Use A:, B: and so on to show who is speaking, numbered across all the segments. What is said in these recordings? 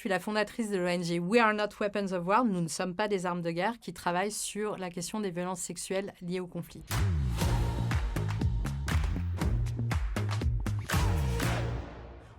A: suis la fondatrice de l'ONG We Are Not Weapons of War, nous ne sommes pas des armes de guerre, qui travaille sur la question des violences sexuelles liées au conflit.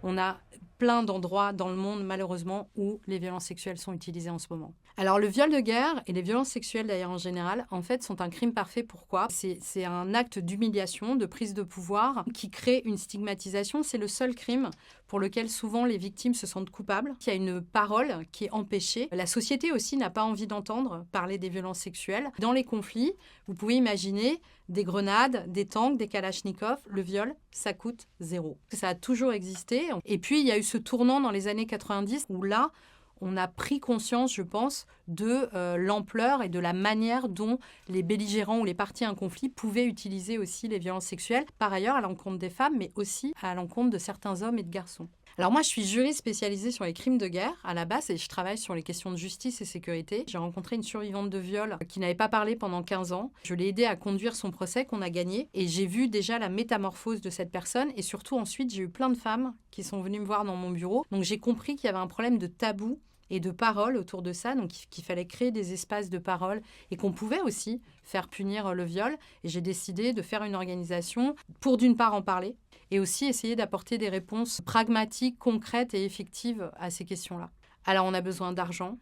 A: On a plein d'endroits dans le monde, malheureusement, où les violences sexuelles sont utilisées en ce moment. Alors, le viol de guerre et les violences sexuelles, d'ailleurs, en général, en fait, sont un crime parfait. Pourquoi ? C'est un acte d'humiliation, de prise de pouvoir, qui crée une stigmatisation. C'est le seul crime pour lequel, souvent, les victimes se sentent coupables. Il y a une parole qui est empêchée. La société aussi n'a pas envie d'entendre parler des violences sexuelles. Dans les conflits, vous pouvez imaginer des grenades, des tanks, des kalachnikovs. Le viol, ça coûte 0. Ça a toujours existé. Et puis, il y a eu ce tournant dans les années 90 où là, on a pris conscience, je pense, de l'ampleur et de la manière dont les belligérants ou les parties à un conflit pouvaient utiliser aussi les violences sexuelles, par ailleurs à l'encontre des femmes, mais aussi à l'encontre de certains hommes et de garçons. Alors moi, je suis juriste spécialisée sur les crimes de guerre à la base et je travaille sur les questions de justice et sécurité. J'ai rencontré une survivante de viol qui n'avait pas parlé pendant 15 ans. Je l'ai aidée à conduire son procès qu'on a gagné et j'ai vu déjà la métamorphose de cette personne et surtout ensuite, j'ai eu plein de femmes qui sont venues me voir dans mon bureau. Donc j'ai compris qu'il y avait un problème de tabou et de parole autour de ça, donc qu'il fallait créer des espaces de parole et qu'on pouvait aussi faire punir le viol. Et j'ai décidé de faire une organisation pour d'une part en parler et aussi essayer d'apporter des réponses pragmatiques, concrètes et effectives à ces questions-là. Alors on a besoin d'argent.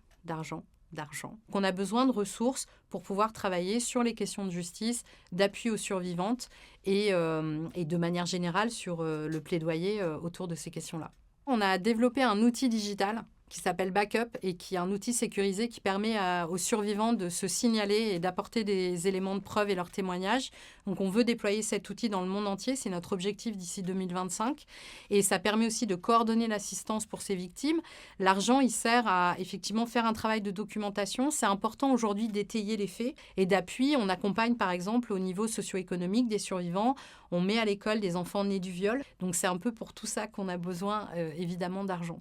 A: On a besoin de ressources pour pouvoir travailler sur les questions de justice, d'appui aux survivantes et de manière générale sur le plaidoyer autour de ces questions-là. On a développé un outil digital qui s'appelle Backup et qui est un outil sécurisé qui permet aux survivants de se signaler et d'apporter des éléments de preuve et leurs témoignages. Donc on veut déployer cet outil dans le monde entier, c'est notre objectif d'ici 2025. Et ça permet aussi de coordonner l'assistance pour ces victimes. L'argent, il sert à effectivement faire un travail de documentation. C'est important aujourd'hui d'étayer les faits et d'appui. On accompagne par exemple au niveau socio-économique des survivants. On met à l'école des enfants nés du viol. Donc c'est un peu pour tout ça qu'on a besoin évidemment d'argent.